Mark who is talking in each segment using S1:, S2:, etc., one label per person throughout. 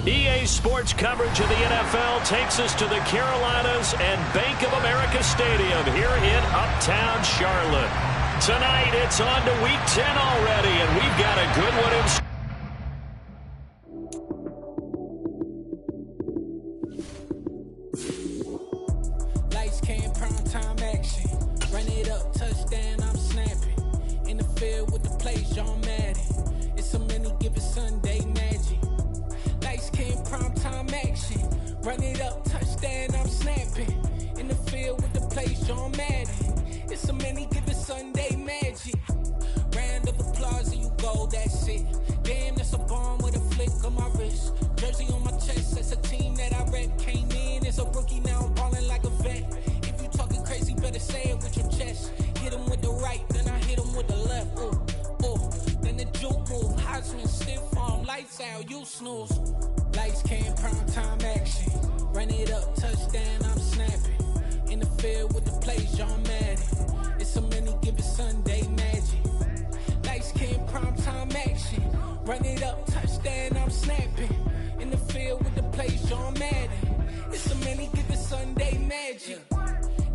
S1: EA Sports coverage of the NFL takes us to the Carolinas and Bank of America Stadium here in Uptown Charlotte. Tonight, it's on to Week 10 already, and we've got a good one in store.
S2: Lights, cam, prime time action. Run it up, touchdown, I'm snapping. In the field with the plays, John Madden. It's a many given Sunday magic. Lights, cam, prime time action. Run it up, touchdown, I'm snapping. In the field with the plays, John Madden. It's a many given Sunday magic. Round of applause and you go, that's it. Damn, that's a bomb with a flick on my wrist. Jersey on my chest, that's a team that I rep. Came in as a rookie, now I'm balling like a vet. If you talking crazy, better say it with your chest. Hit him with the right, then I hit him with the left. Ooh, ooh. Then the juke move, Heisman stiff arm, lights out, you snooze. Lights, cam, prime time action. Run it up, touchdown, I'm snapping. In the field with the plays, John Madden. It's a many given Sunday magic. Lights, cam, prime time action. Run it up, touchdown, I'm snapping. In the field with the plays, John Madden. It's a many given Sunday magic.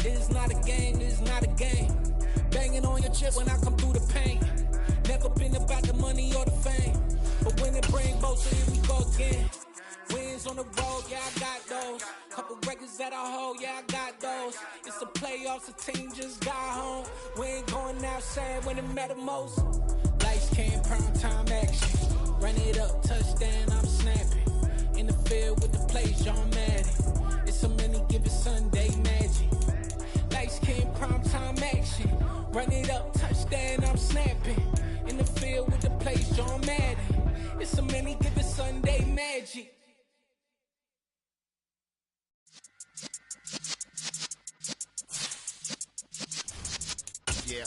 S2: It is not a game, it is not a game. Banging on your chest when I come through the pain. Never been about the money or the fame. But when it bring both, so here we go again. Wins on the road, yeah, I got those. Couple records that I hold, yeah, I got those. It's the playoffs, the team just got home. We ain't going outside when it matter most. Lights, cam, prime time action. Run it up, touchdown, I'm snapping. In the field with the plays, John Madden. It's a many given Sunday magic. Lights, cam, prime time action. Run it up, touchdown, I'm snapping. In the field with the plays, John Madden. It's a many given Sunday magic.
S3: Yeah.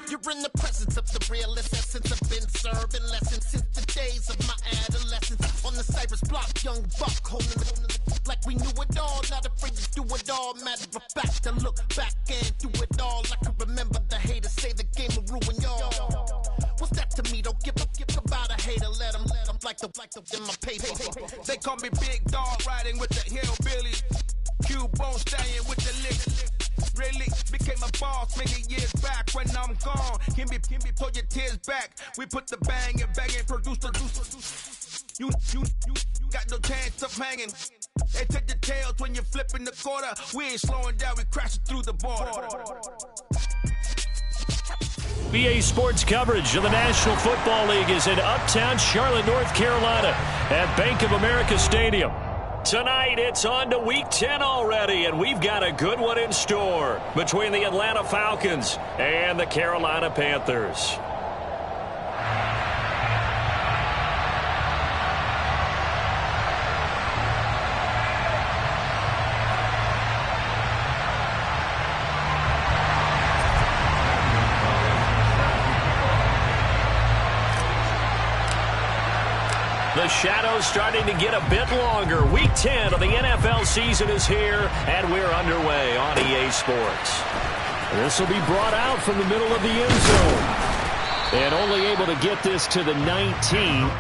S3: You're in the presence of the realest essence. I've been serving lessons since the days of my adolescence. On the Cypress block, young buck holding it like we knew it all. Not afraid to do it all. Matter of fact, to look back and do it all. I can remember the haters say the game will ruin y'all. What's that to me? Don't give about a hater. Let them like the in my paper.
S4: They call me Big Dog, riding with the hillbillies. Q-Bone stallion with the lick. Really became a boss many years back. When I'm gone, can be pull your tears back. We put the bang and produce. You got no chance of hanging. They take the tails when you're flipping the quarter. We ain't slowing down, we crashing through the border.
S1: EA Sports coverage of the National Football League is in Uptown Charlotte, North Carolina at Bank of America Stadium. Tonight, it's on to Week 10 already, and we've got a good one in store between the Atlanta Falcons and the Carolina Panthers. The shadow's starting to get a bit longer. Week 10 of the NFL season is here, and we're underway on EA Sports. This will be brought out from the middle of the end zone. And only able to get this to the 19.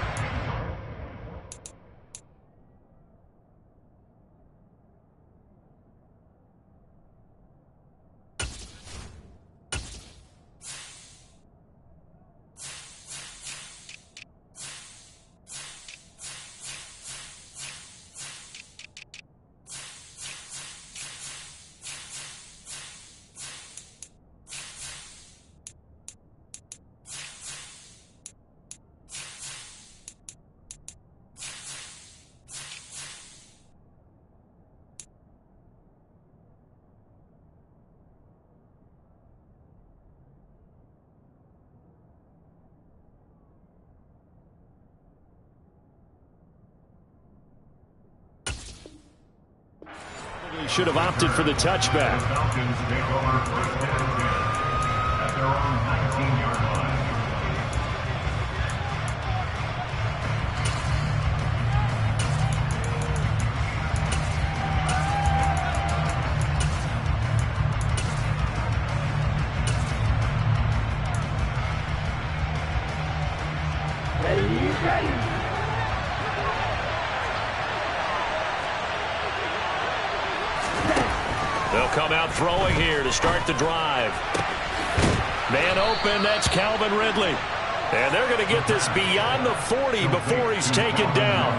S1: Should have opted for the touchback.
S5: Falcons take over first and 10 at their own 19-yard line.
S1: They'll come out throwing here to start the drive. Man open, that's Calvin Ridley. And they're going to get this beyond the 40 before he's taken down.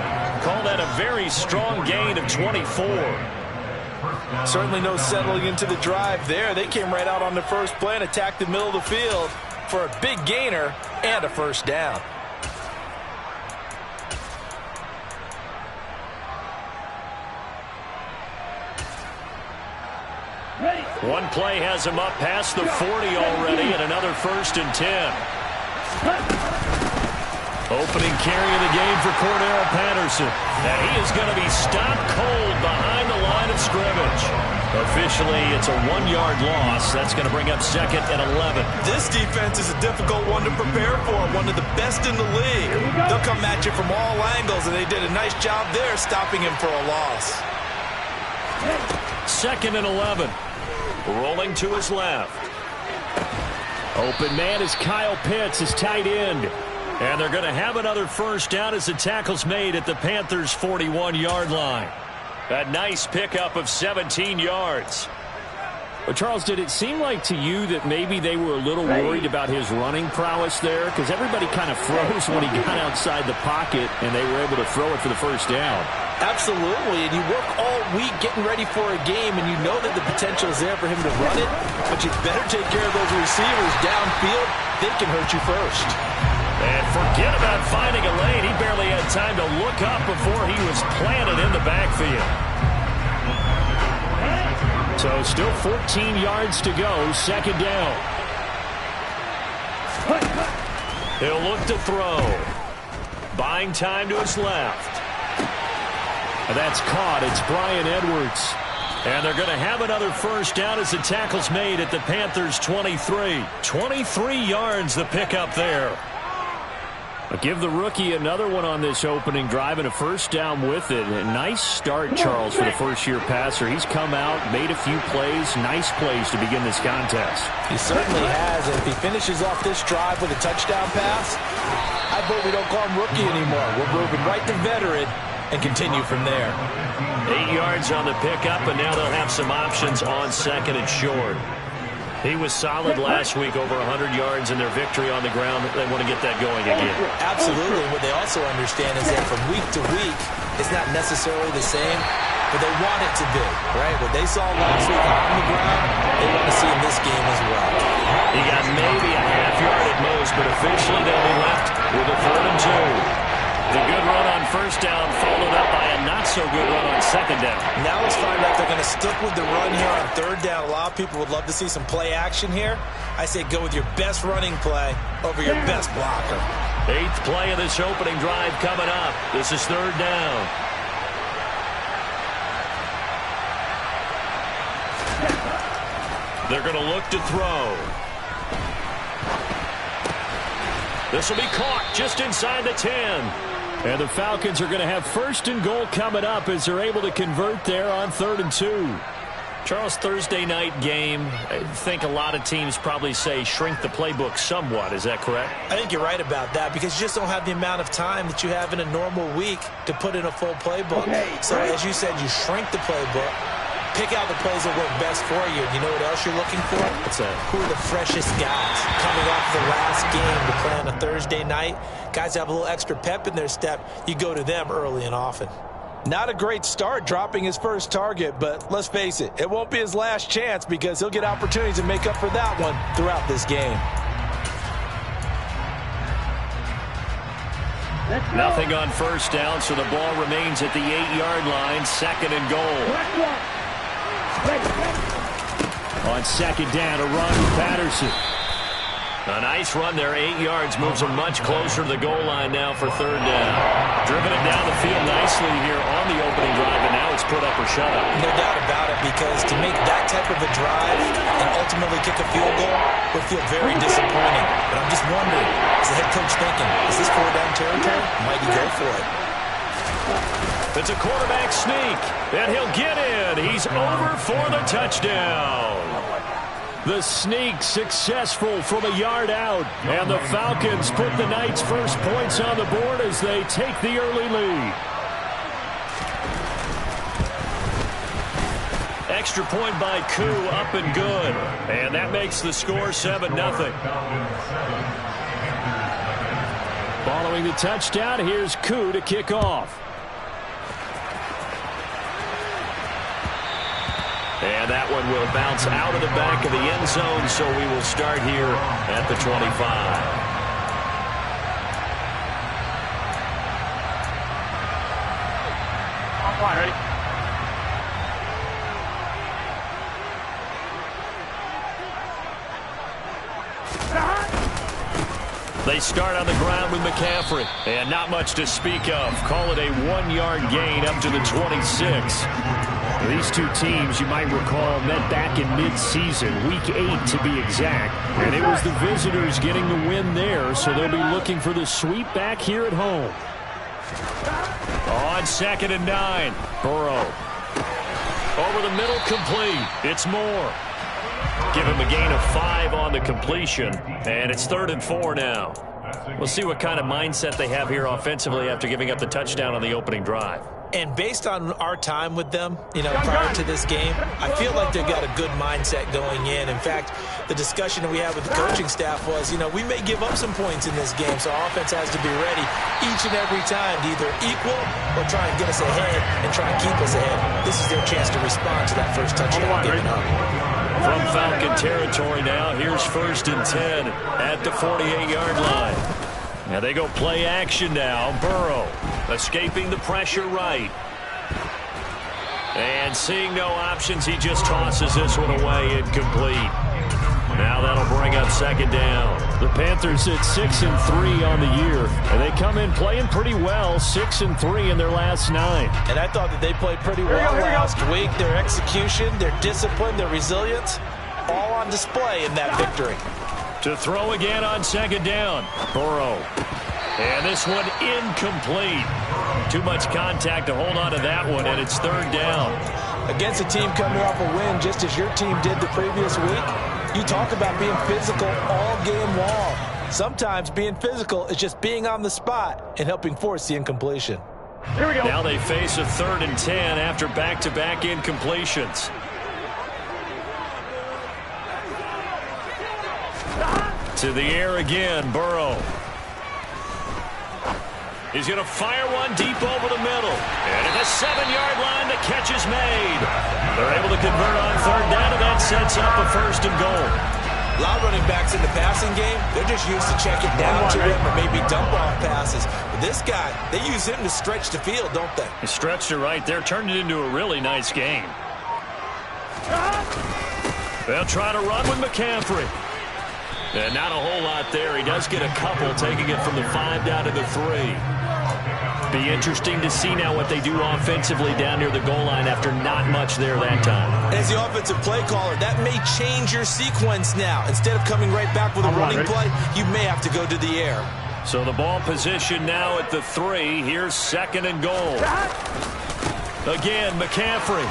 S1: Call that a very strong gain of 24.
S6: Certainly no settling into the drive there. They came right out on the first play and attacked the middle of the field for a big gainer and a first down.
S1: One play has him up past the 40 already, and another 1st and 10. Opening carry of the game for Cordero Patterson. And he is going to be stopped cold behind the line of scrimmage. Officially, it's a 1-yard loss. That's going to bring up 2nd and 11.
S6: This defense is a difficult one to prepare for, one of the best in the league. They'll come at you from all angles, and they did a nice job there stopping him for a loss.
S1: 2nd and 11. Rolling to his left. Open man is Kyle Pitts, his tight end. And they're going to have another first down as the tackle's made at the Panthers' 41-yard line. A nice pickup of 17 yards.
S7: Well, Charles, did it seem like to you that maybe they were a little worried about his running prowess there? Because everybody kind of froze when he got outside the pocket, and they were able to throw it for the first down.
S6: Absolutely, and you work all week getting ready for a game, and you know that the potential is there for him to run it, but you better take care of those receivers downfield. They can hurt you first.
S1: And forget about finding a lane. He barely had time to look up before he was planted in the backfield. So still 14 yards to go, 2nd down. He'll look to throw. Buying time to his left. And that's caught. It's Brian Edwards. And they're going to have another first down as the tackle's made at the Panthers' 23. 23 yards the pickup there.
S7: I'll give the rookie another one on this opening drive and a first down with it. A nice start, Charles, for the first-year passer. He's come out, made a few plays, nice plays to begin this contest.
S6: He certainly has. And if he finishes off this drive with a touchdown pass, I vote we don't call him rookie anymore. We're moving right to veteran and continue from there.
S1: 8 yards on the pickup, and now they'll have some options on 2nd and short. He was solid last week, over 100 yards in their victory on the ground. They want to get that going again.
S6: Absolutely. What they also understand is that from week to week, it's not necessarily the same, but they want it to be, right? What they saw last week on the ground, they want to see in this game as well.
S1: He got maybe a half yard at most, but officially they'll be left with a 3rd and 2. The good run on first down followed up by a not-so-good run on 2nd down. Now let's find out if they're going to stick with the run here on 3rd down. A lot of people would love to see some play action here. I say go with your best running play over your best blocker. 8th play of this opening drive coming up. This is 3rd down. They're going to look to throw. This will be caught just inside the 10.
S7: And the Falcons are going to have 1st and goal coming up as they're able to convert there on 3rd and 2.
S1: Charles, Thursday night game, I think a lot of teams probably say shrink the playbook somewhat. Is that correct?
S6: I think you're right about that because you just don't have the amount of time that you have in a normal week to put in a full playbook. So as you said, you shrink the playbook. Pick out the plays that work best for you. You know what else you're looking for?
S1: What's that?
S6: Who are the freshest guys coming off the last game to play on a Thursday night? Guys have a little extra pep in their step. You go to them early and often. Not a great start dropping his first target, but let's face it, it won't be his last chance because he'll get opportunities to make up for that one throughout this game.
S1: Nothing on first down, so the ball remains at the 8-yard line, 2nd and goal.
S7: On 2nd down, a run with Patterson.
S1: A nice run there, 8 yards, moves him much closer to the goal line now for 3rd down. Driven it down the field nicely here on the opening drive, and now it's put up or shut up.
S6: No doubt about it, because to make that type of a drive and ultimately kick a field goal would feel very disappointing. But I'm just wondering, is the head coach thinking, is this 4-down territory? Might he go for it?
S1: It's a quarterback sneak, and he'll get in. He's over for the touchdown.
S7: The sneak successful from a yard out. And the Falcons put the Knights' first points on the board as they take the early lead.
S1: Extra point by Koo, up and good. And that makes the score 7-0. Following the touchdown, here's Koo to kick off. And that one will bounce out of the back of the end zone, so we will start here at the 25.
S5: Ready?
S1: They start on the ground with McCaffrey, and not much to speak of. Call it a 1-yard gain up to the 26.
S7: These two teams, you might recall, met back in mid-season, Week 8 to be exact, and it was the visitors getting the win there, so they'll be looking for the sweep back here at home.
S1: On 2nd and 9, Burrow. Over the middle, complete. It's Moore. Give him a gain of 5 on the completion, and it's 3rd and 4 now. We'll see what kind of mindset they have here offensively after giving up the touchdown on the opening drive.
S6: And based on our time with them, prior to this game, I feel like they've got a good mindset going in. In fact, the discussion that we had with the coaching staff was, we may give up some points in this game, so our offense has to be ready each and every time to either equal or try and get us ahead and try and keep us ahead. This is their chance to respond to that first touchdown given up.
S1: From Falcon territory now, here's 1st and 10 at the 48-yard line. Now they go play action now. Burrow escaping the pressure right. And seeing no options, he just tosses this one away, incomplete. Now that'll bring up 2nd down.
S7: The Panthers at 6-3 on the year, and they come in playing pretty well, 6-3 in their last 9.
S6: And I thought that they played pretty well last week. Their execution, their discipline, their resilience, all on display in that victory.
S1: To throw again on 2nd down. Burrow. And this one incomplete. Too much contact to hold on to that one, and it's 3rd down.
S6: Against a team coming off a win just as your team did the previous week, you talk about being physical all game long. Sometimes being physical is just being on the spot and helping force the incompletion.
S5: Here we go.
S1: Now they face a 3rd and 10 after back-to-back incompletions. To the air again, Burrow. He's going to fire one deep over the middle. And at the 7-yard line, the catch is made. They're able to convert on 3rd down, and that sets up a 1st and goal.
S6: A lot of running backs in the passing game, they're just used to checking down to him or maybe dump-off passes. But this guy, they use him to stretch the field, don't they?
S1: He stretched it right there, turned it into a really nice game. They'll try to run with McCaffrey. And not a whole lot there. He does get a couple, taking it from the 5 down to the 3. Be interesting to see now what they do offensively down near the goal line after not much there that time.
S6: As the offensive play caller, that may change your sequence now. Instead of coming right back with a running play, you may have to go to the air.
S1: So the ball position now at the 3. Here's 2nd and goal. Again, McCaffrey.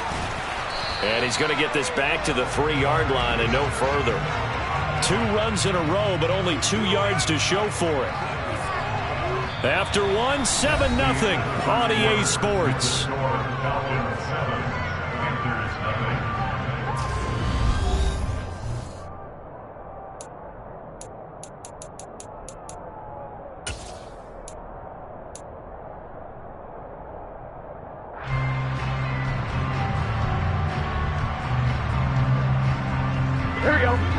S1: And he's going to get this back to the 3-yard line and no further. 2 runs in a row, but only 2 yards to show for it. After one, 7-0 on EA Sports.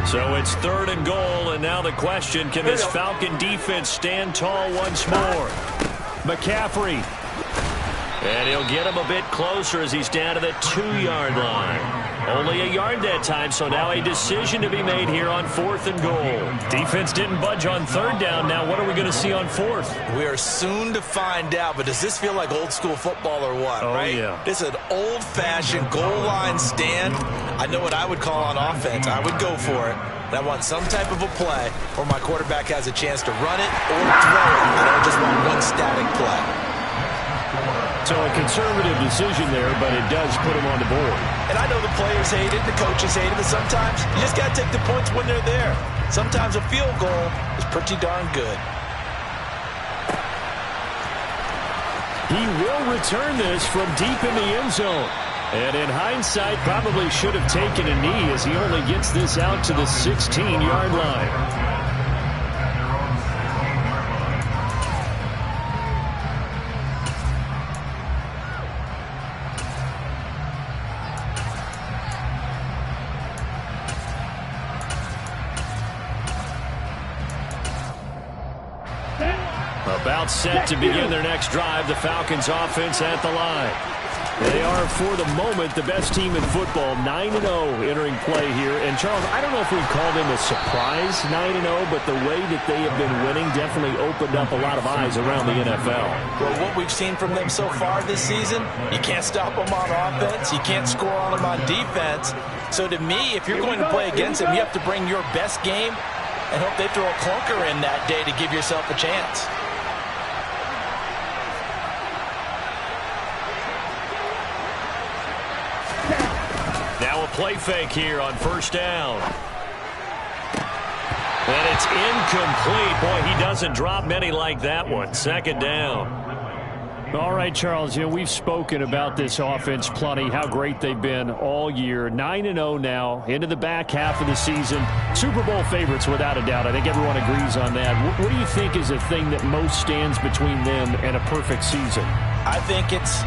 S1: So it's 3rd and goal, and now the question, can this Falcon defense stand tall once more? McCaffrey. And he'll get him a bit closer as he's down to the 2-yard line. Only a yard that time, so now a decision to be made here on 4th and goal. Defense didn't budge on 3rd down. Now what are we going to see on 4th?
S6: We are soon to find out, but does this feel like old school football or what, right?
S1: Yeah.
S6: This is an old-fashioned goal line stand. I know what I would call on offense. I would go for it. And I want some type of a play where my quarterback has a chance to run it or throw it. I don't just want one static play.
S7: So a conservative decision there, but it does put him on the board.
S6: And I know the players hate it, the coaches hate it, but sometimes you just got to take the points when they're there. Sometimes a field goal is pretty darn good.
S7: He will return this from deep in the end zone.
S1: And in hindsight, probably should have taken a knee as he only gets this out to the 16-yard line. About set to begin their next drive, the Falcons offense at the line. They are, for the moment, the best team in football, 9-0 entering play here. And, Charles, I don't know if we'd call them a surprise 9-0, but the way that they have been winning definitely opened up a lot of eyes around the NFL.
S6: Well, what we've seen from them so far this season, you can't stop them on offense. You can't score on them on defense. So, to me, if you're going to play against them, you have to bring your best game and hope they throw a clunker in that day to give yourself a chance.
S1: Now a play fake here on first down. And it's incomplete. Boy, he doesn't drop many like that one. Second down.
S7: All right, Charles, we've spoken about this offense plenty, how great they've been all year. 9-0 now, into the back half of the season. Super Bowl favorites, without a doubt. I think everyone agrees on that. What do you think is the thing that most stands between them and a perfect season?
S6: I think it's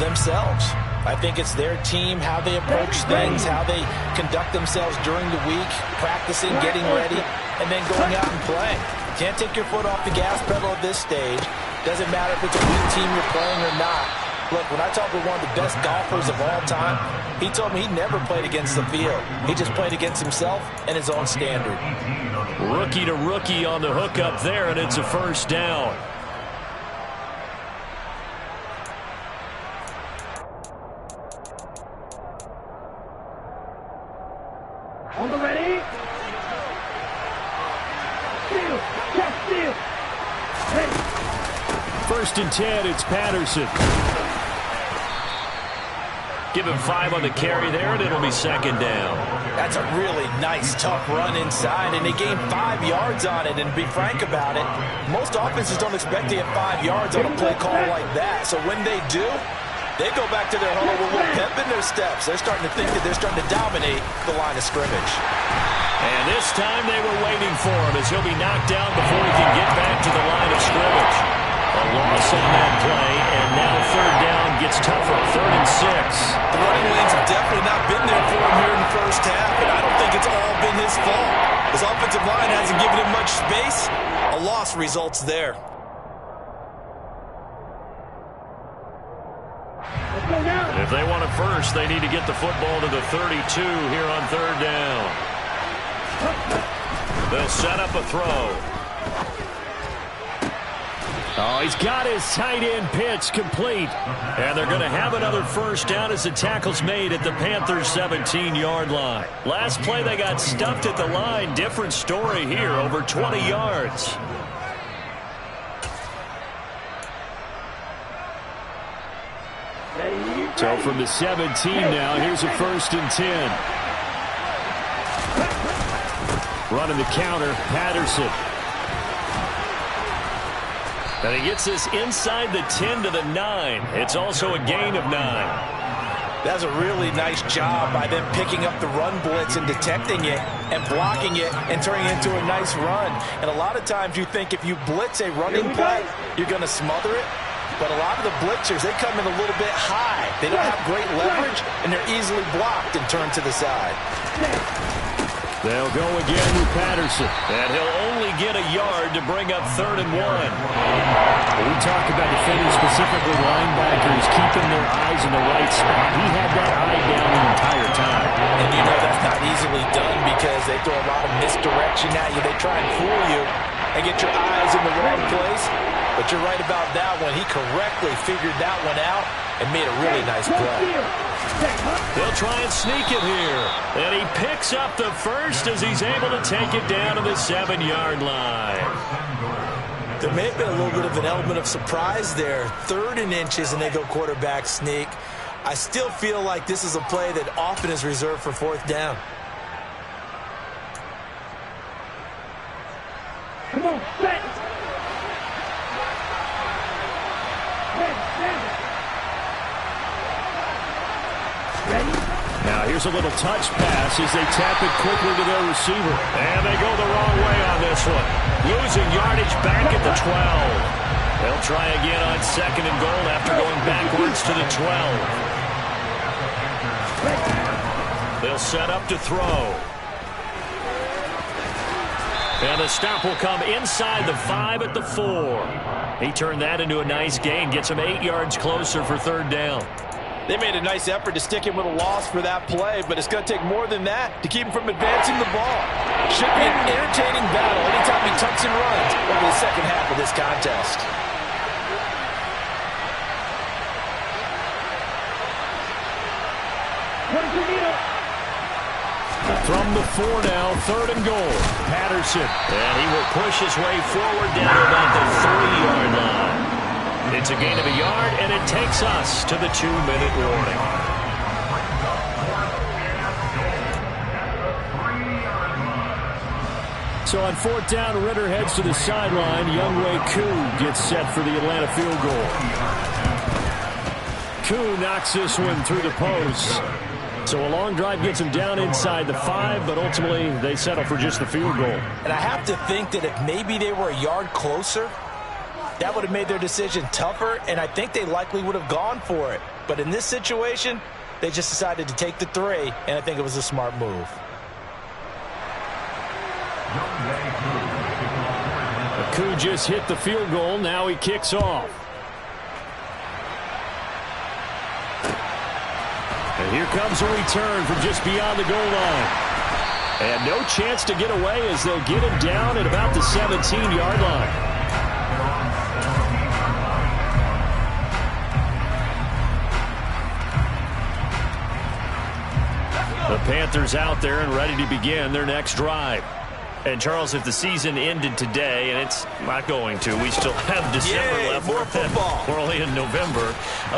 S6: themselves. I think it's their team, how they approach things, how they conduct themselves during the week, practicing, getting ready, and then going out and playing. Can't take your foot off the gas pedal at this stage. Doesn't matter if it's a weak team you're playing or not. Look, when I talk with one of the best golfers of all time, he told me he never played against the field. He just played against himself and his own standard.
S1: Rookie to rookie on the hook up there, and it's a first down.
S8: On the ready. Steal. Catch, steal. Ready.
S1: First and 10, it's Patterson. Give him 5 on the carry there, and it'll be second down.
S6: That's a really nice, tough run inside, and they gained 5 yards on it. And to be frank about it, most offenses don't expect to get 5 yards on a play call like that. So when they do, they go back to their huddle with a little pep in their steps. They're starting to think that they're starting to dominate the line of scrimmage.
S1: And this time they were waiting for him as he'll be knocked down before he can get back to the line of scrimmage. A loss on that play, and now third down gets tougher. 3rd and 6.
S6: The running lanes have definitely not been there for him here in the first half, and I don't think it's all been his fault. His offensive line hasn't given him much space. A loss results there.
S1: If they want it first, they need to get the football to the 32 here on third down. They'll set up a throw. Oh, he's got his tight end pitch complete. And they're going to have another first down as the tackle's made at the Panthers' 17-yard line. Last play, they got stuffed at the line. Different story here, over 20 yards. So from the 17 now, here's a 1st and 10. Running the counter, Patterson. And he gets this inside the 10 to the 9. It's also a gain of 9.
S6: That's a really nice job by them picking up the run blitz and detecting it and blocking it and turning it into a nice run. And a lot of times you think if you blitz a running play, you're going to smother it. But a lot of the blitzers, they come in a little bit high. They don't have great leverage, and they're easily blocked and turned to the side.
S1: They'll go again with Patterson. And he'll only get a yard to bring up 3rd and 1.
S7: We talk about defenders, specifically linebackers, keeping their eyes in the right spot. He had that eye down the entire time.
S6: And you know that's not easily done because they throw a lot of misdirection at you. They try and fool you and get your eyes in the wrong place. But you're right about that one. He correctly figured that one out and made a really nice play.
S1: They'll try and sneak it here. And he picks up the first as he's able to take it down to the 7-yard line.
S6: There may have been a little bit of an element of surprise there. 3rd and inches, and they go quarterback sneak. I still feel like this is a play that often is reserved for 4th down.
S8: Come on, set.
S1: Here's a little touch pass as they tap it quickly to their receiver. And they go the wrong way on this one. Losing yardage back at the 12. They'll try again on 2nd and goal after going backwards to the 12. They'll set up to throw. And the stop will come inside the 5 at the 4. He turned that into a nice gain. Gets him 8 yards closer for 3rd down.
S6: They made a nice effort to stick him with a loss for that play, but it's going to take more than that to keep him from advancing the ball. Should be an entertaining battle anytime he tucks and runs over the second half of this contest.
S1: From the 4 now, 3rd and goal. Patterson. And he will push his way forward down about the 3-yard line. It's a gain of a yard, and it takes us to the 2-minute warning. So on 4th down, Ritter heads to the sideline. Younghoe Koo gets set for the Atlanta field goal. Koo knocks this one through the post. So a long drive gets him down inside the 5, but ultimately they settle for just the field goal.
S6: And I have to think that if maybe they were a yard closer, that would have made their decision tougher, and I think they likely would have gone for it. But in this situation, they just decided to take the 3, and I think it was a smart move.
S1: Koo just hit the field goal. Now he kicks off. And here comes a return from just beyond the goal line. And no chance to get away as they'll get him down at about the 17-yard line. The Panthers out there and ready to begin their next drive. And, Charles, if the season ended today, and it's not going to, we still have December left.
S6: More football.
S1: We're only in November.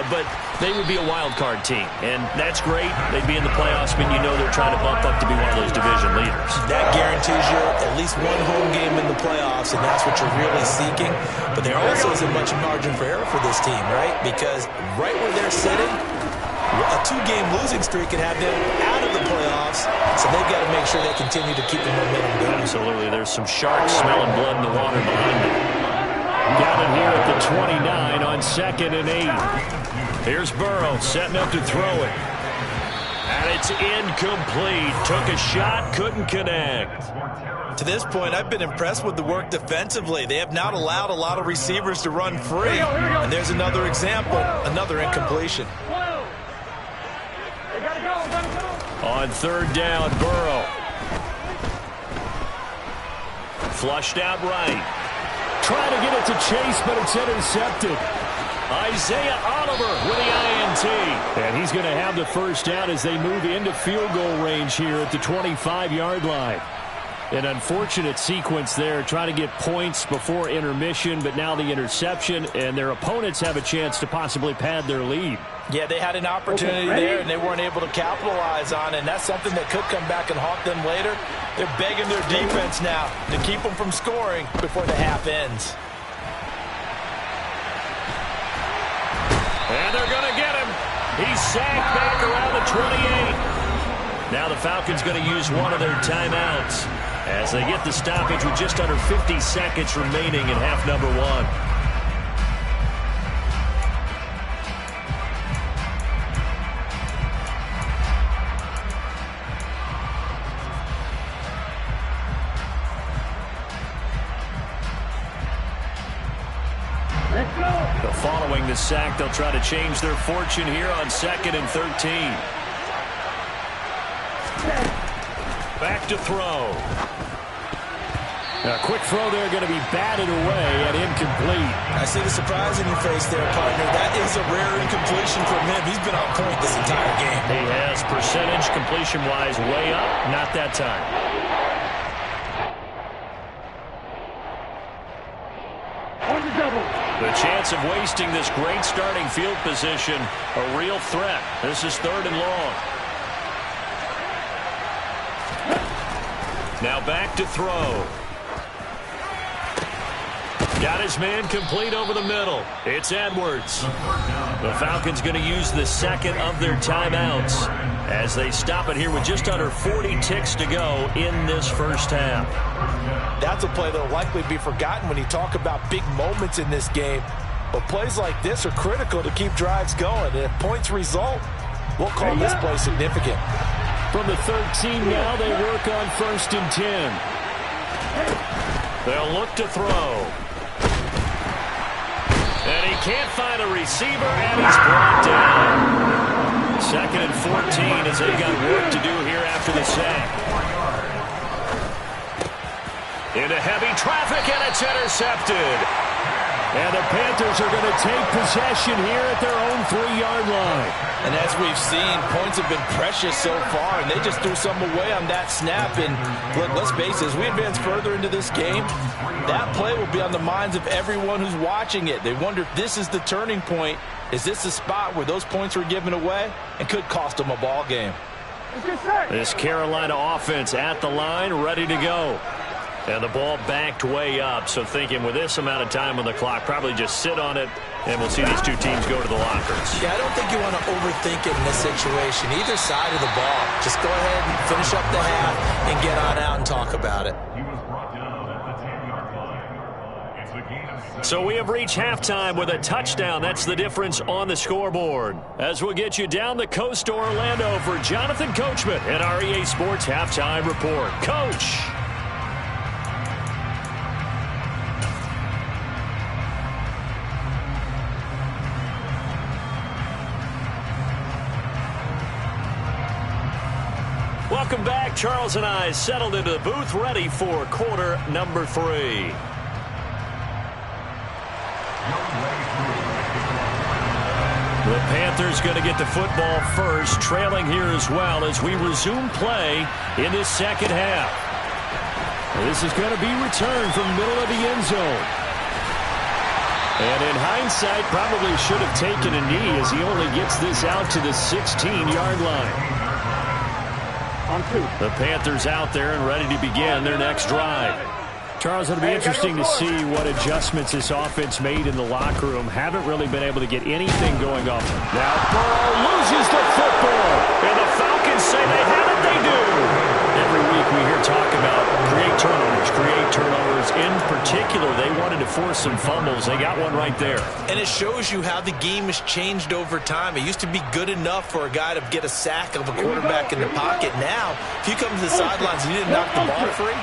S1: But they would be a wild card team, and that's great. They'd be in the playoffs, but you know they're trying to bump up to be one of those division leaders.
S6: That guarantees you at least one home game in the playoffs, and that's what you're really seeking. But there also isn't much margin for error for this team, right? Because right where they're sitting, a 2-game losing streak can have them out of the playoffs, so they've got to make sure they continue to keep the momentum going.
S1: Absolutely. There's some sharks smelling blood in the water behind them. Got it here at the 29 on 2nd and 8. Here's Burrow setting up to throw it. And it's incomplete. Took a shot, couldn't connect.
S6: To this point, I've been impressed with the work defensively. They have not allowed a lot of receivers to run free. And there's another example, another incompletion.
S1: On 3rd down, Burrow. Flushed out right. Trying to get it to Chase, but it's intercepted. Isaiah Oliver with the INT. And he's going to have the 1st down as they move into field goal range here at the 25-yard line. An unfortunate sequence there, trying to get points before intermission, but now the interception, and their opponents have a chance to possibly pad their lead.
S6: Yeah, they had an opportunity there, and they weren't able to capitalize on it, and that's something that could come back and haunt them later. They're begging their defense now to keep them from scoring before the half ends.
S1: And they're going to get him. He's sacked back around the 28. Now the Falcons going to use one of their timeouts as they get the stoppage with just under 50 seconds remaining in half number 1. Following the sack, they'll try to change their fortune here on 2nd and 13. Back to throw. A quick throw there going to be batted away and incomplete.
S6: I see the surprise in your face there, partner. That is a rare incompletion from him. He's been on point this entire game.
S1: He has percentage completion-wise way up. Not that time. The chance of wasting this great starting field position, a real threat. This is 3rd and long. Now back to throw. Got his man complete over the middle. It's Edwards. The Falcons going to use the 2nd of their timeouts as they stop it here with just under 40 ticks to go in this first half.
S6: That's a play that will likely be forgotten when you talk about big moments in this game. But plays like this are critical to keep drives going. And if points result, we'll call this play significant.
S7: From the 13 now, they work on 1st and 10.
S1: They'll look to throw. And he can't find a receiver, and he's brought down. 2nd and 14 as they've got work to do here after the sack. Into heavy traffic, and it's intercepted. And the Panthers are going to take possession here at their own 3-yard line.
S6: And as we've seen, points have been precious so far, and they just threw some away on that snap. And look, let's face it, as we advance further into this game, that play will be on the minds of everyone who's watching it. They wonder if this is the turning point. Is this the spot where those points were given away and could cost them a ball game?
S1: This Carolina offense at the line, ready to go. And the ball backed way up, so thinking with this amount of time on the clock, probably just sit on it, and we'll see these two teams go to the lockers.
S6: Yeah, I don't think you want to overthink it in this situation, either side of the ball. Just go ahead and finish up the half and get on out and talk about it.
S5: He was brought down at the 10-yard line. It's a gain of 7.
S1: So we have reached halftime with a touchdown. That's the difference on the scoreboard. As we'll get you down the coast to Orlando for Jonathan Coachman and our EA Sports Halftime Report. Coach. Welcome back. Charles and I settled into the booth, ready for quarter number 3. The Panthers going to get the football first, trailing here as well as we resume play in this second half. This is going to be returned from the middle of the end zone. And in hindsight, probably should have taken a knee as he only gets this out to the 16-yard line. The Panthers out there and ready to begin their next drive.
S7: Charles, it'll be interesting to see what adjustments this offense made in the locker room. Haven't really been able to get anything going off.
S1: Now Burrow loses the football. And the Falcons say they have it, they do. Every week we hear talk about create turnovers. In particular, they wanted to force some fumbles. They got one right there.
S6: And it shows you how the game has changed over time. It used to be good enough for a guy to get a sack of a quarterback in the pocket. Now, if you come to the sidelines and you didn't knock the ball free,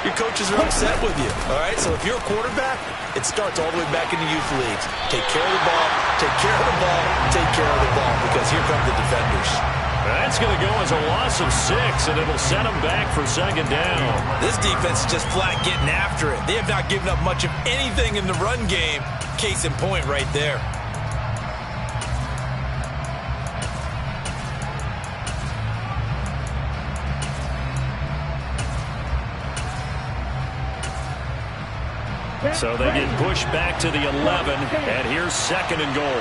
S6: your coaches are upset with you. All right, so if you're a quarterback, it starts all the way back in the youth leagues. Take care of the ball, take care of the ball, take care of the ball, because here come the defenders.
S1: That's going to go as a loss of 6, and it'll set them back for 2nd down.
S6: This defense is just flat getting after it. They have not given up much of anything in the run game. Case in point right there.
S1: So they get pushed back to the 11, and here's 2nd and goal.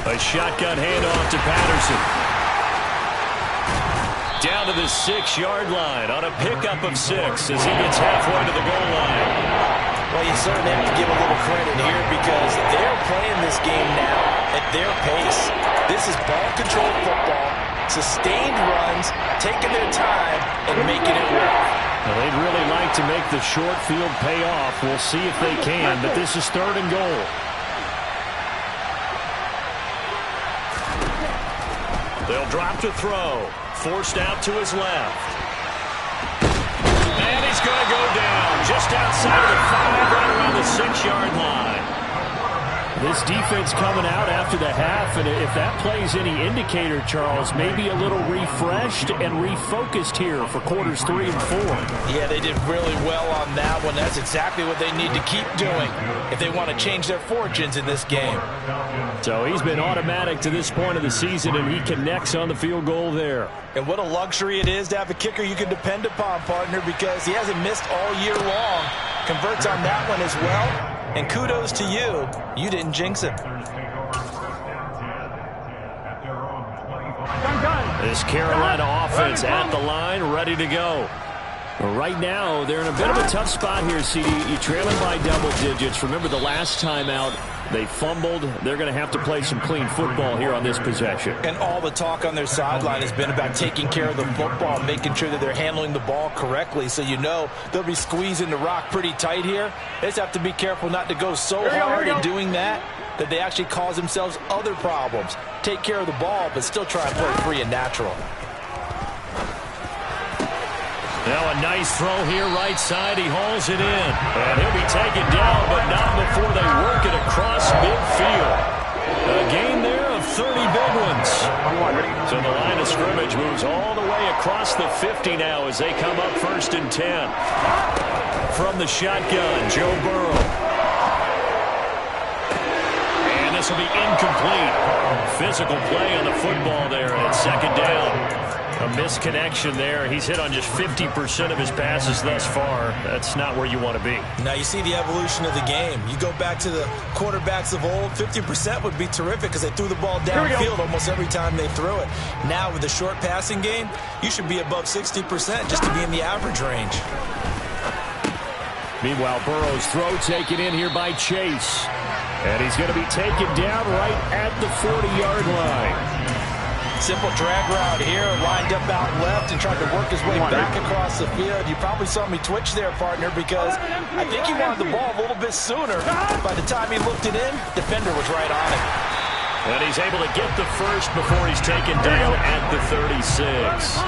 S1: A shotgun handoff to Patterson. Down to the 6-yard line on a pickup of 6 as he gets halfway to the goal line.
S6: Well, you certainly have to give a little credit here because they're playing this game now at their pace. This is ball-controlled football, sustained runs, taking their time, and making it work.
S7: Well, they'd really like to make the short field pay off. We'll see if they can, but this is 3rd and goal.
S1: They'll drop to throw. Forced out to his left. And he's going to go down just outside of the 5, right around the 6-yard line.
S7: This defense coming out after the half, and if that plays any indicator, Charles, maybe a little refreshed and refocused here for quarters 3 and 4.
S6: Yeah, they did really well on that one. That's exactly what they need to keep doing if they want to change their fortunes in this game.
S7: So he's been automatic to this point of the season, and he connects on the field goal there.
S6: And what a luxury it is to have a kicker you can depend upon, partner, because he hasn't missed all year long. Converts on that one as well. And kudos to you. You didn't jinx him.
S1: This Carolina offense at the line, ready to go.
S7: Well, right now, they're in a bit of a tough spot here, CD. You're trailing by double digits. Remember the last time out, They fumbled. They're going to have to play some clean football here on this possession.
S6: And all the talk on their sideline has been about taking care of the football, making sure that they're handling the ball correctly. So you know they'll be squeezing the rock pretty tight here. They just have to be careful not to go so hard in doing that they actually cause themselves other problems. Take care of the ball, but still try and play free and natural.
S1: Now a nice throw here right side. He hauls it in. And he'll be taken down, but not before they work it across midfield. A gain there of 30 big ones. So the line of scrimmage moves all the way across the 50 now as they come up 1st and 10. From the shotgun, Joe Burrow. And this will be incomplete. Physical play on the football there, and it's 2nd down. A misconnection there. He's hit on just 50% of his passes thus far. That's not where you want to be.
S6: Now you see the evolution of the game. You go back to the quarterbacks of old, 50% would be terrific because they threw the ball downfield almost every time they threw it. Now with the short passing game, you should be above 60% just to be in the average range.
S1: Meanwhile, Burrow's throw taken in here by Chase. And he's going to be taken down right at the 40-yard line.
S6: Simple drag route here, lined up out left and tried to work his way back across the field. You probably saw me twitch there, partner, because I think he wanted the ball a little bit sooner. By the time he looked it in, defender was right on it.
S1: And he's able to get the first before he's taken down at the 36.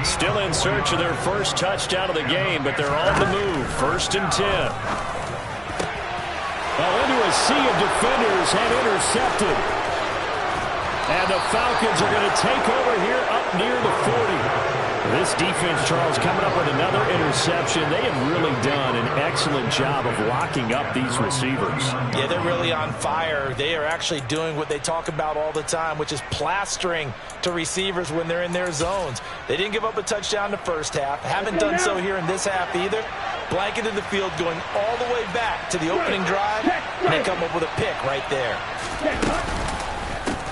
S1: Still in search of their first touchdown of the game, but they're on the move. 1st and 10. Well, into a sea of defenders and intercepted. And the Falcons are going to take over here up near the 40. This defense, Charles, coming up with another interception. They have really done an excellent job of locking up these receivers.
S6: Yeah, they're really on fire. They are actually doing what they talk about all the time, which is plastering to receivers when they're in their zones. They didn't give up a touchdown in the first half. Haven't done so here in this half either. Blanketed the field going all the way back to the opening drive, and they come up with a pick right there.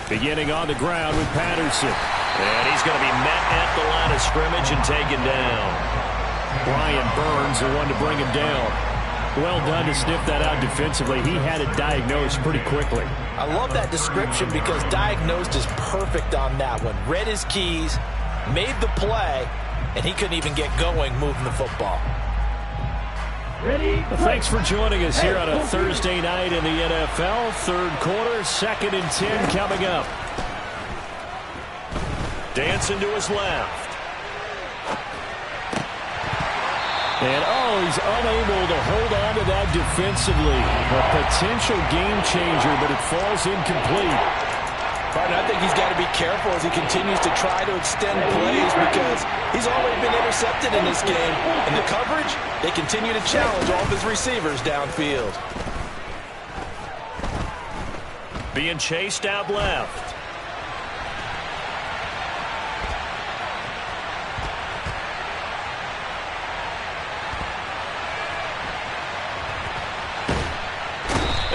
S1: Beginning on the ground with Patterson. And he's going to be met at the line of scrimmage and taken down. Brian Burns, the one to bring him down. Well done to sniff that out defensively. He had it diagnosed pretty quickly.
S6: I love that description because diagnosed is perfect on that one. Read his keys, made the play, and he couldn't even get going moving the football.
S1: Well, thanks for joining us here on a Thursday night in the NFL. 3rd quarter, 2nd and 10 coming up. Dancing to his left. And, he's unable to hold on to that defensively. A potential game changer, but it falls incomplete.
S6: I think he's got to be careful as he continues to try to extend plays because he's already been intercepted in this game. In the coverage, they continue to challenge all of his receivers downfield.
S1: Being chased out left.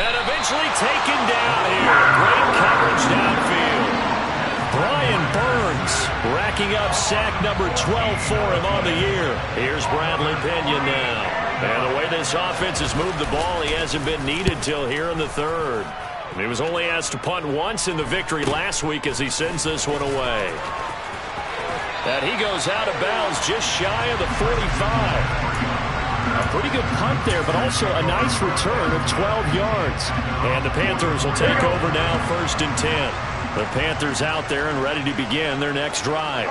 S1: And eventually taken down here. Great coverage downfield. Brian Burns racking up sack number 12 for him on the year. Here's Bradley Pinion now. And the way this offense has moved the ball, he hasn't been needed till here in the 3rd. He was only asked to punt once in the victory last week as he sends this one away. And he goes out of bounds just shy of the 45. A pretty good punt there, but also a nice return of 12 yards. And the Panthers will take over now 1st and 10. The Panthers out there and ready to begin their next drive.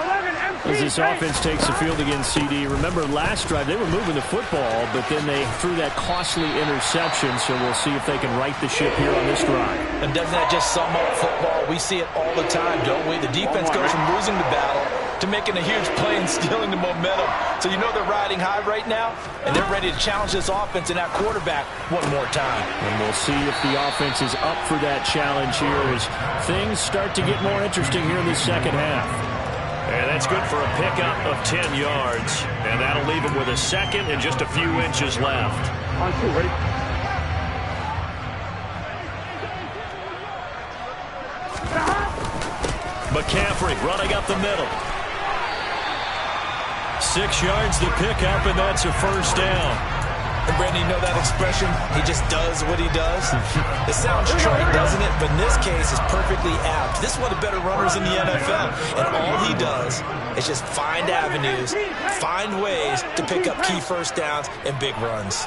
S7: As this offense takes the field against CD, remember last drive they were moving the football, but then they threw that costly interception, so we'll see if they can right the ship here on this drive.
S6: And doesn't that just sum up football? We see it all the time, don't we? The defense goes from losing the battle to making a huge play and stealing the momentum. So you know they're riding high right now, and they're ready to challenge this offense and that quarterback one more time.
S7: And we'll see if the offense is up for that challenge here as things start to get more interesting here in the 2nd half.
S1: And that's good for a pickup of 10 yards. And that'll leave him with a 2nd and just a few inches left.
S8: On 2, ready?
S1: McCaffrey running up the middle. 6 yards to pick up, and that's a 1st down.
S6: And Brandon, you know that expression? He just does what he does. It sounds trite, doesn't it? But in this case, it's perfectly apt. This is one of the better runners in the NFL. And all he does is just find avenues, find ways to pick up key first downs and big runs.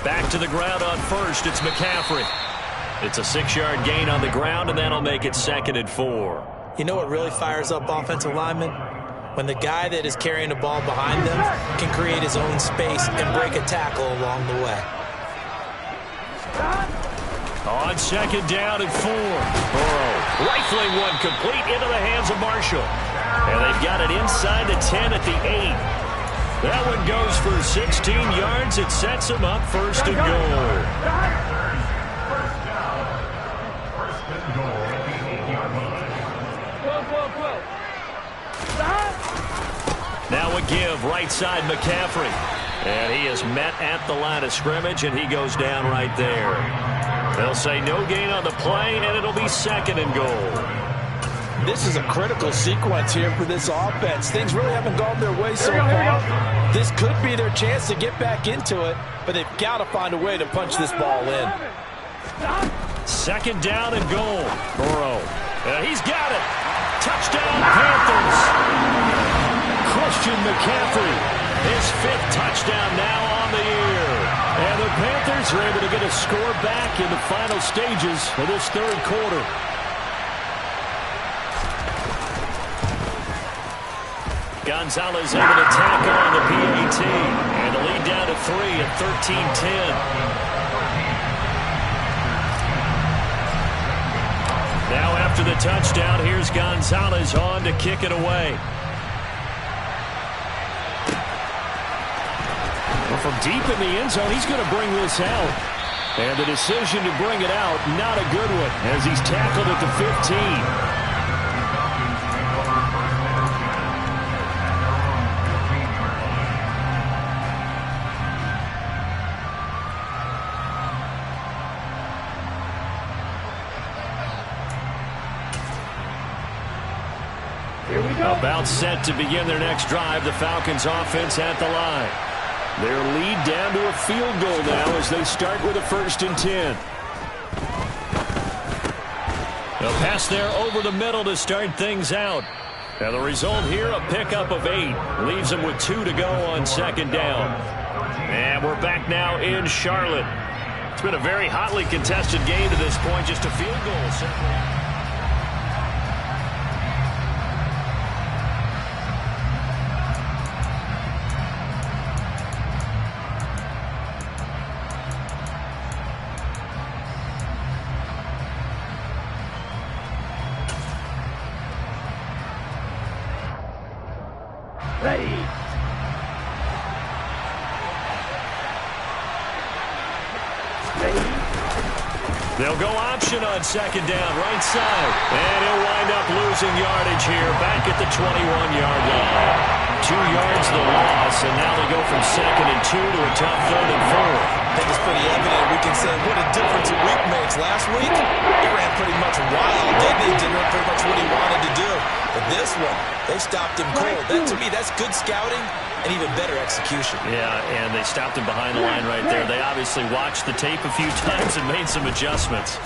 S1: Back to the ground on first. It's McCaffrey. It's a 6-yard gain on the ground, and that'll make it 2nd and 4.
S6: You know what really fires up offensive linemen? When the guy that is carrying the ball behind them can create his own space and break a tackle along the way.
S1: On 2nd down and 4. Burrow rifling one complete into the hands of Marshall. And they've got it inside the 10 at the 8. That one goes for 16 yards. It sets him up 1st and goal.
S5: First and goal at the 8-yard line.
S1: Now a give right side McCaffrey. And he is met at the line of scrimmage, and he goes down right there. They'll say no gain on the play, and it'll be 2nd and goal.
S6: This is a critical sequence here for this offense. Things really haven't gone their way so far. This could be their chance to get back into it, but they've got to find a way to punch this ball in.
S1: 2nd down and goal. Burrow. He's got it. Touchdown, Panthers. Christian McCaffrey, his 5th touchdown now on the year. And the Panthers are able to get a score back in the final stages of this 3rd quarter. Gonzalez able to tackle on the PAT. And the lead down to 3 at 13-10. Now after the touchdown, here's Gonzalez on to kick it away. Well, from deep in the end zone, he's going to bring this out. And the decision to bring it out, not a good one, as he's tackled at the 15. About set to begin their next drive. The Falcons offense at the line. Their lead down to a field goal now as they start with a 1st and 10. A pass there over the middle to start things out. And the result here, a pickup of 8. Leaves them with 2 to go on 2nd down. And we're back now in Charlotte. It's been a very hotly contested game to this point. Just a field goal separated. They'll go option on 2nd down, right side. And he'll wind up losing yardage here, back at the 21-yard line. 2 yards the loss, and now they go from 2nd and 2 to a tough 3rd and 4.
S6: I think it's pretty evident. We can say what a difference a week makes. Last week, he ran pretty much wild, didn't he? Didn't run pretty much what he wanted to do. But this one, they stopped him cold. That, to me, that's good scouting and even better execution.
S1: Yeah, and they stopped him behind the line right there. They obviously watched the tape a few times and made some adjustments. A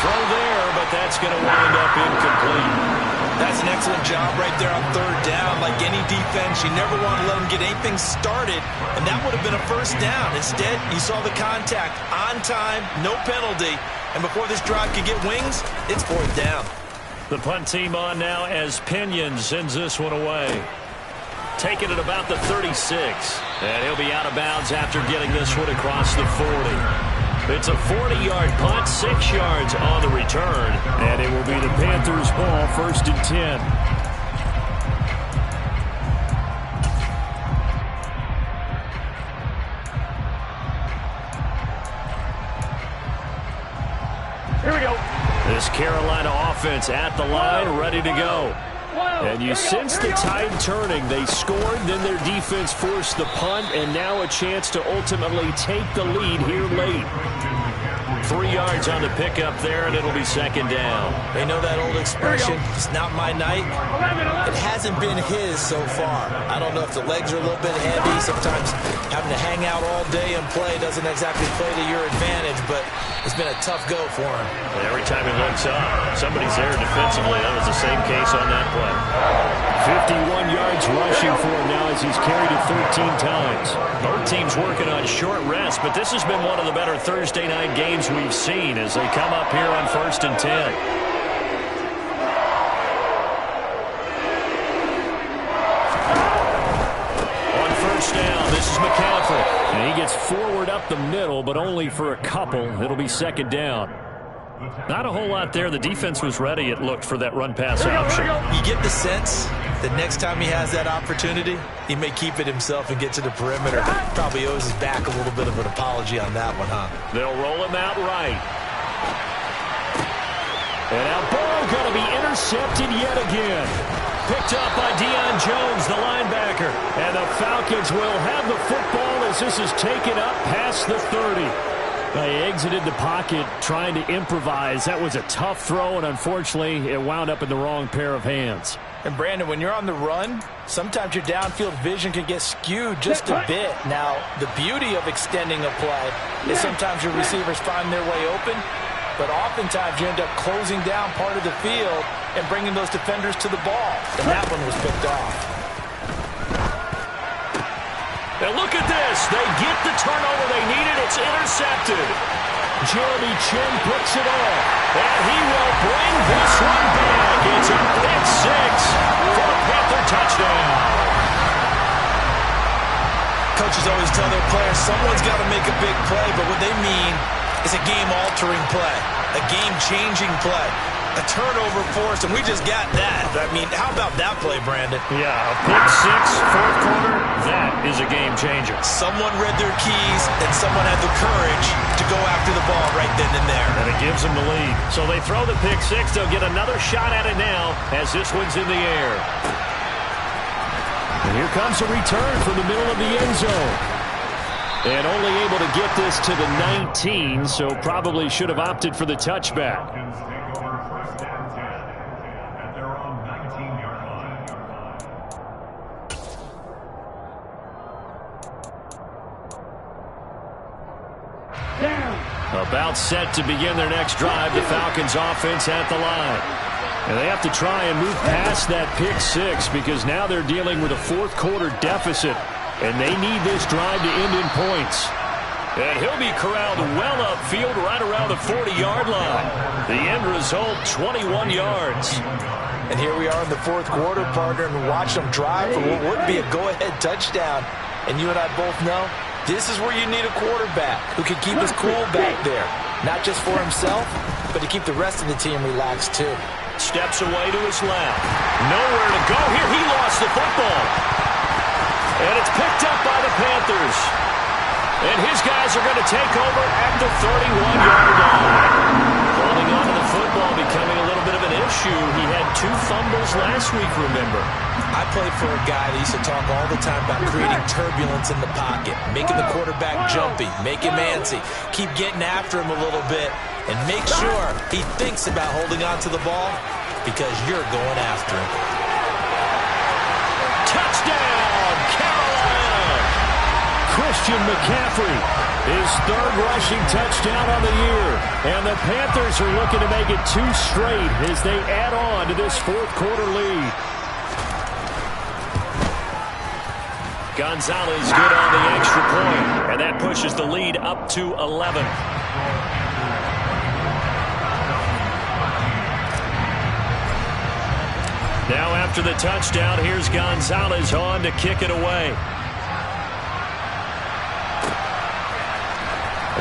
S1: throw there, but that's going to wind up incomplete.
S6: That's an excellent job right there on 3rd down. Like any defense, you never want to let them get anything started, and that would have been a 1st down. Instead, you saw the contact on time, no penalty, and before this drive could get wings, it's 4th down.
S1: The punt team on now as Pinion sends this one away. Taking it about the 36. And he'll be out of bounds after getting this one across the 40. It's a 40-yard punt, 6 yards on the return. And it will be the Panthers' ball, 1st and 10.
S8: Here we go.
S1: This Carolina offense at the line, ready to go. And you sense the tide turning. They scored, then their defense forced the punt, and now a chance to ultimately take the lead here late. 3 yards on the pickup there, and it'll be second down.
S6: They know that old expression, it's not my night. It hasn't been his so far. I don't know if the legs are a little bit heavy. Sometimes having to hang out all day and play doesn't exactly play to your advantage, but it's been a tough go for him.
S1: And every time he looks up, somebody's there defensively. That was the same case on that play.
S7: 51 yards rushing for him now as he's carried it 13 times.
S1: Both teams working on short rest, but this has been one of the better Thursday night games we've seen as they come up here on 1st and 10. On first down, this is McCaffrey.
S7: And he gets forward up the middle, but only for a couple. It'll be second down.
S1: Not a whole lot there. The defense was ready, it looked, for that run-pass option.
S6: You get the sense that next time he has that opportunity, he may keep it himself and get to the perimeter. Probably owes his back a little bit of an apology on that one, huh?
S1: They'll roll him out right. And now ball going to be intercepted yet again. Picked up by Deion Jones, the linebacker. And the Falcons will have the football as this is taken up past the 30.
S7: They exited the pocket trying to improvise. That was a tough throw, and unfortunately, it wound up in the wrong pair of hands.
S6: And Brandon, when you're on the run, sometimes your downfield vision can get skewed just a bit. Now, the beauty of extending a play is sometimes your receivers find their way open, but oftentimes you end up closing down part of the field and bringing those defenders to the ball. And that one was picked off.
S1: Now look at this. They get the turnover they needed. It's intercepted.
S7: Jeremy Chin picks it off.
S1: And he will bring this one back. It's a pick six for a Panther touchdown.
S6: Coaches always tell their players someone's got to make a big play, but what they mean is a game-altering play, a game-changing play, a turnover force, and we just got that. I mean, how about that play, Brandon?
S1: Yeah, a pick six, fourth quarter, that is a game changer.
S6: Someone read their keys, and someone had the courage to go after the ball right then and there.
S1: And it gives them the lead. So they throw the pick six. They'll get another shot at it now as this one's in the air.
S7: And here comes a return from the middle of the end zone. And only able to get this to the 19, so probably should have opted for the touchback.
S1: About set to begin their next drive, the Falcons offense at the line.
S7: And they have to try and move past that pick six because now they're dealing with a fourth quarter deficit, and they need this drive to end in points.
S1: And he'll be corralled well upfield right around the 40-yard line. The end result, 21 yards.
S6: And here we are in the fourth quarter, partner, and watch them drive for what would be a go-ahead touchdown. And you and I both know this is where you need a quarterback who can keep his cool back there. Not just for himself, but to keep the rest of the team relaxed too.
S1: Steps away to his left. Nowhere to go here. He lost the football. And it's picked up by the Panthers. And his guys are going to take over at the 31-yard line. Holding on to the football becoming a little bit of an issue. He had 2 fumbles last week, remember.
S6: I played for a guy that used to talk all the time about creating turbulence in the pocket, making the quarterback jumpy, make him antsy, keep getting after him a little bit, and make sure he thinks about holding on to the ball because you're going after him.
S1: Touchdown, Carolina!
S7: Christian McCaffrey, his 3rd rushing touchdown on the year. And the Panthers are looking to make it 2 straight as they add on to this fourth quarter lead.
S1: Gonzalez good on the extra point, and that pushes the lead up to 11. Now after the touchdown, here's Gonzalez on to kick it away.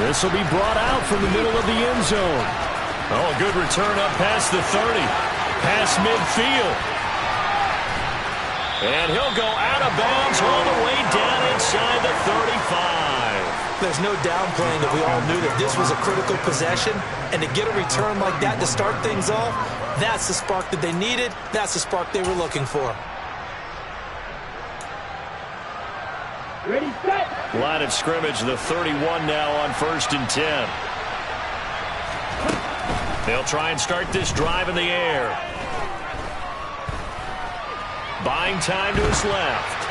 S7: This will be brought out from the middle of the end zone.
S1: Oh, good return up past the 30, past midfield. And he'll go out of bounds all the way down inside the 35.
S6: There's no downplaying that we all knew that this was a critical possession, and to get a return like that to start things off, that's the spark that they needed. That's the spark they were looking for.
S8: Ready, set.
S1: Line of scrimmage, the 31 now on 1st and 10. They'll try and start this drive in the air. Buying time to his left.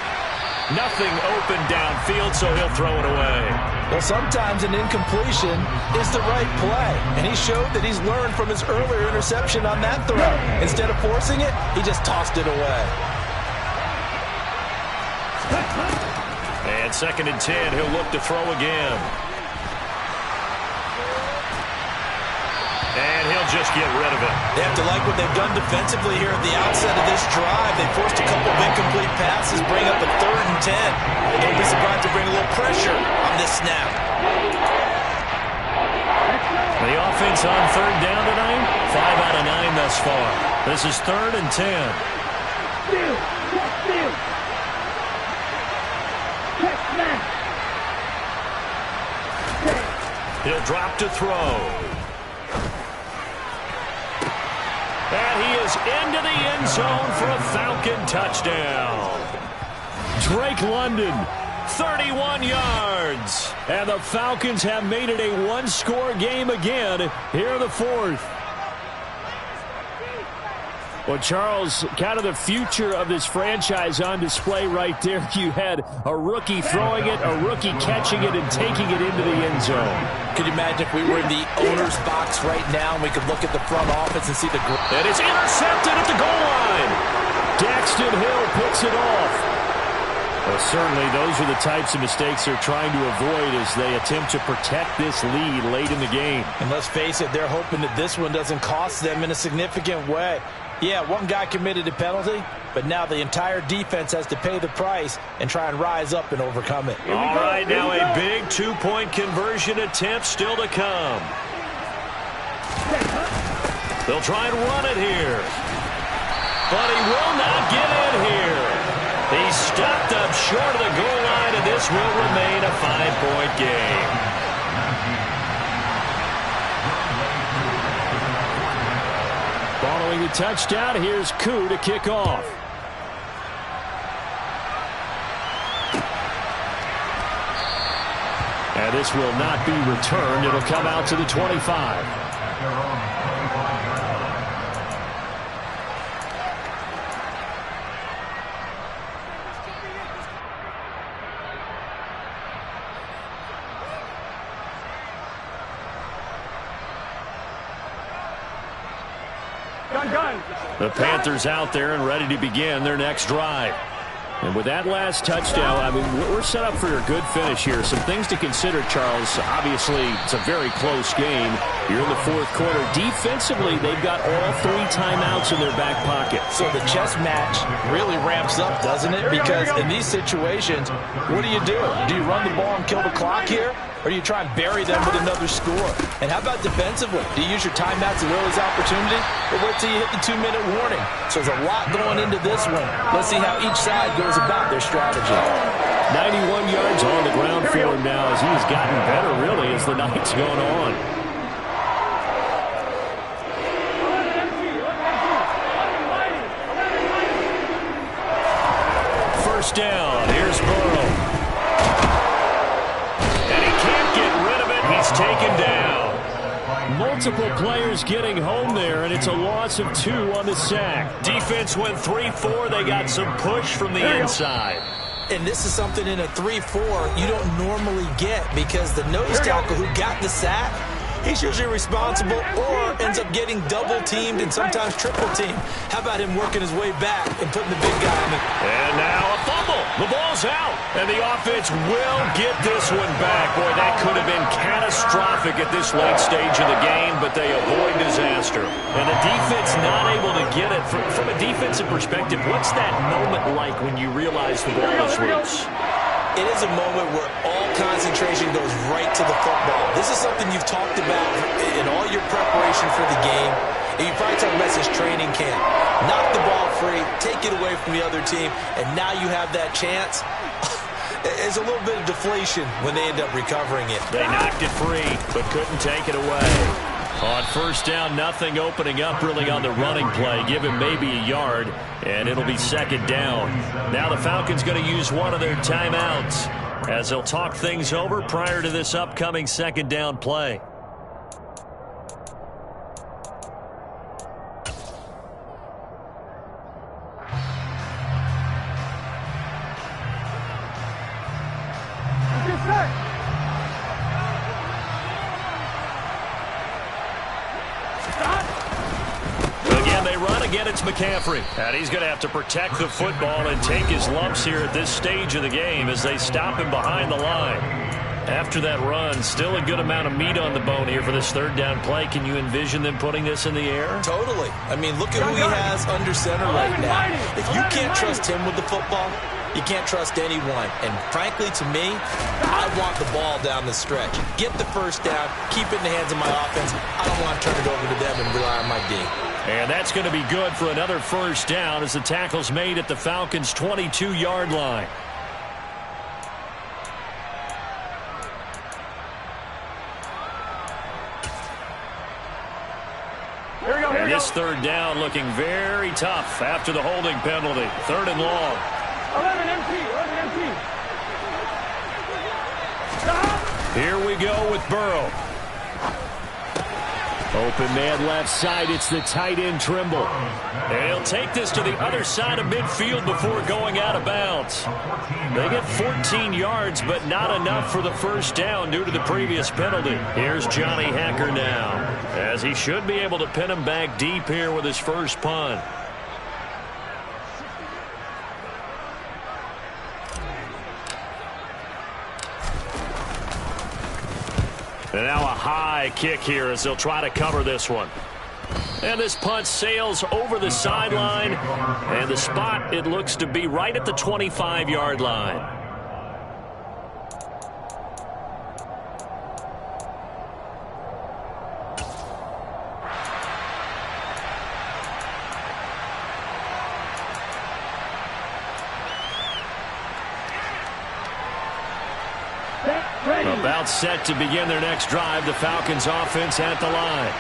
S1: Nothing open downfield, so he'll throw it away.
S6: Well, sometimes an incompletion is the right play, and he showed that he's learned from his earlier interception on that throw. Instead of forcing it, he just tossed it away.
S1: And 2nd and 10, he'll look to throw again. And he'll just get rid of it.
S6: They have to like what they've done defensively here at the outset of this drive. They forced a couple of incomplete passes, bring up a 3rd and 10. And don't be surprised to bring a little pressure on this snap.
S1: The offense on 3rd down tonight, 5 out of 9 thus far. This is 3rd and 10.
S8: Steal. Check snap.
S1: He'll drop to throw. And he is into the end zone for a Falcon touchdown. Drake London, 31 yards. And the Falcons have made it a one-score game again here in the 4th.
S7: Well, Charles, kind of the future of this franchise on display right there. You had a rookie throwing it, a rookie catching it, and taking it into the end zone.
S6: Could you imagine if we were in the owner's box right now and we could look at the front office and see the...
S1: And it's intercepted at the goal line.
S7: Daxton Hill puts it off. Well, certainly those are the types of mistakes they're trying to avoid as they attempt to protect this lead late in the game.
S6: And let's face it, they're hoping that this one doesn't cost them in a significant way. Yeah, one guy committed a penalty, but now the entire defense has to pay the price and try and rise up and overcome it.
S1: All right, now a big 2-point conversion attempt still to come. They'll try and run it here. But he will not get in here. He's stopped up short of the goal line, and this will remain a 5-point game.
S7: Following the touchdown, here's Koo to kick off. And this will not be returned. It'll come out to the 25. The Panthers out there and ready to begin their next drive. And with that last touchdown, I mean, we're set up for a good finish here. Some things to consider, Charles. Obviously, it's a very close game. You're in the 4th quarter. Defensively, they've got all 3 timeouts in their back pocket.
S6: So the chess match really ramps up, doesn't it? Because in these situations, what do you do? Do you run the ball and kill the clock here? Or do you try and bury them with another score? And how about defensively? Do you use your timeouts at early's opportunity? Or wait till you hit the 2-minute warning? So there's a lot going into this one. Let's see how each side goes about their strategy.
S7: 91 yards on the ground for him now as he's gotten better, really, as the night's gone on.
S1: First down. Here's Burrow. And he can't get rid of it. He's taken down.
S7: Multiple players getting home there, and it's a loss of 2 on the sack.
S1: Defense went 3-4. They got some push from the inside.
S6: And this is something in a 3-4 you don't normally get because the nose tackle who got the sack, he's usually responsible or ends up getting double-teamed and sometimes triple-teamed. How about him working his way back and putting the big guy on the...
S1: And now a fumble. The ball's out. And the offense will get this one back. Boy, that could have been catastrophic at this late stage of the game, but they avoid disaster. And the defense not able to get it. From a defensive perspective, what's that moment like when you realize the ball is loose?
S6: It is a moment where all concentration goes right to the football. This is something you've talked about in all your preparation for the game. And you probably talked about this training camp. Knock the ball free, take it away from the other team, and now you have that chance. There's a little bit of deflation when they end up recovering it.
S1: They knocked it free, but couldn't take it away. On first down, nothing opening up really on the running play. Give him maybe a yard, and it'll be 2nd down. Now the Falcons going to use one of their timeouts as they'll talk things over prior to this upcoming 2nd down play. again, it's McCaffrey. And he's going to have to protect the football and take his lumps here at this stage of the game as they stop him behind the line. After that run, still a good amount of meat on the bone here for this third down play. Can you envision them putting this in the air?
S6: Totally. I mean, look at who he has under center right now. If you can't trust him with the football, you can't trust anyone. And frankly, to me, I want the ball down the stretch. Get the first down, keep it in the hands of my offense. I don't want to turn it over to them and rely on my D.
S1: And that's going to be good for another first down as the tackle's made at the Falcons' 22-yard line. And this third down looking very tough after the holding penalty. Third and long.
S8: 11 empty.
S1: Here we go with Burrow. Open man left side. It's the tight end Trimble. And he'll take this to the other side of midfield before going out of bounds. They get 14 yards, but not enough for the first down due to the previous penalty. Here's Johnny Hacker now, as he should be able to pin him back deep here with his first punt. And now a high kick here as they'll try to cover this one. And this punt sails over the sideline. And the spot, it looks to be right at the 25-yard line. About set to begin their next drive, the Falcons offense at the line.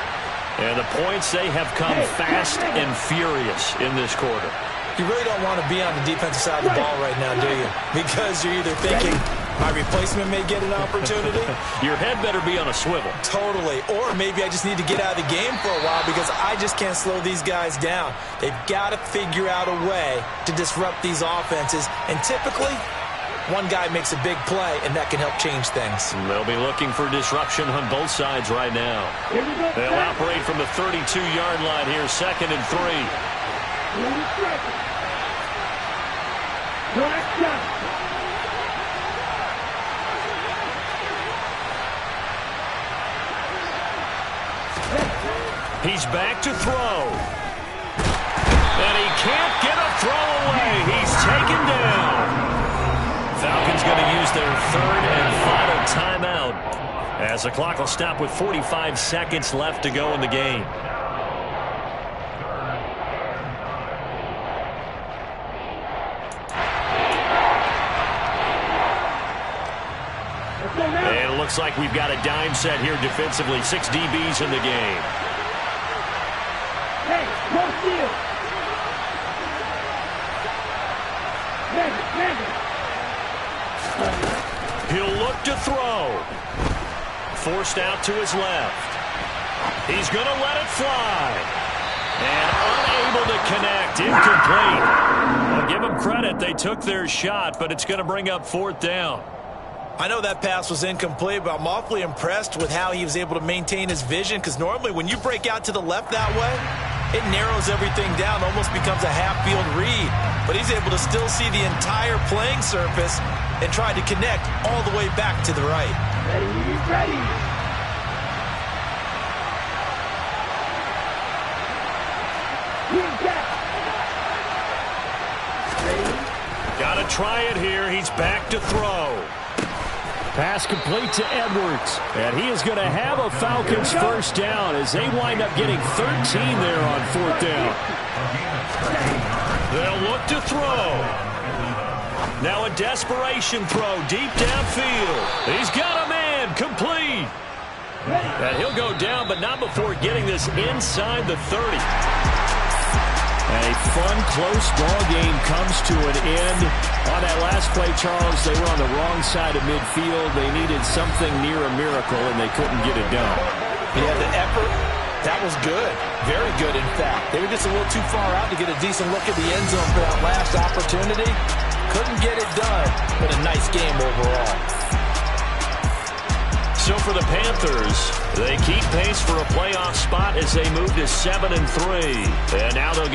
S1: And the points, they have come fast and furious in this quarter.
S6: You really don't want to be on the defensive side of the ball right now, do you? Because you're either thinking, my replacement may get an opportunity.
S1: Your head better be on a swivel.
S6: Totally. Or maybe I just need to get out of the game for a while because I just can't slow these guys down. They've got to figure out a way to disrupt these offenses. And typically, one guy makes a big play, and that can help change things.
S1: They'll be looking for disruption on both sides right now. They'll operate from the 32-yard line here, 2nd and 3. He's back to throw. And he can't get a throw away. He's taken down. Falcons going to use their third and final timeout as the clock will stop with 45 seconds left to go in the game. And it looks like we've got a dime set here defensively. 6 DBs in the game.
S8: Hey, no steal.
S1: He'll look to throw. Forced out to his left. He's going to let it fly. And unable to connect. Incomplete. I'll give them credit. They took their shot, but it's going to bring up 4th down.
S6: I know that pass was incomplete, but I'm awfully impressed with how he was able to maintain his vision, because normally when you break out to the left that way, it narrows everything down, almost becomes a half-field read. But he's able to still see the entire playing surface and try to connect all the way back to the right.
S8: Ready.
S1: Got to try it here. He's back to throw. Pass complete to Edwards. And he is going to have a Falcons first down as they wind up getting 13 there on 4th down. They'll look to throw. Now a desperation throw deep downfield. He's got a man. Complete. And he'll go down, but not before getting this inside the 30. A fun, close ball game comes to an end. On that last play, Charles, they were on the wrong side of midfield. They needed something near a miracle, and they couldn't get it done.
S6: Yeah, the effort, that was good. Very good, in fact. They were just a little too far out to get a decent look at the end zone for that last opportunity. Couldn't get it done, but a nice game overall.
S1: So for the Panthers, they keep pace for a playoff spot as they move to 7-3. And now they'll get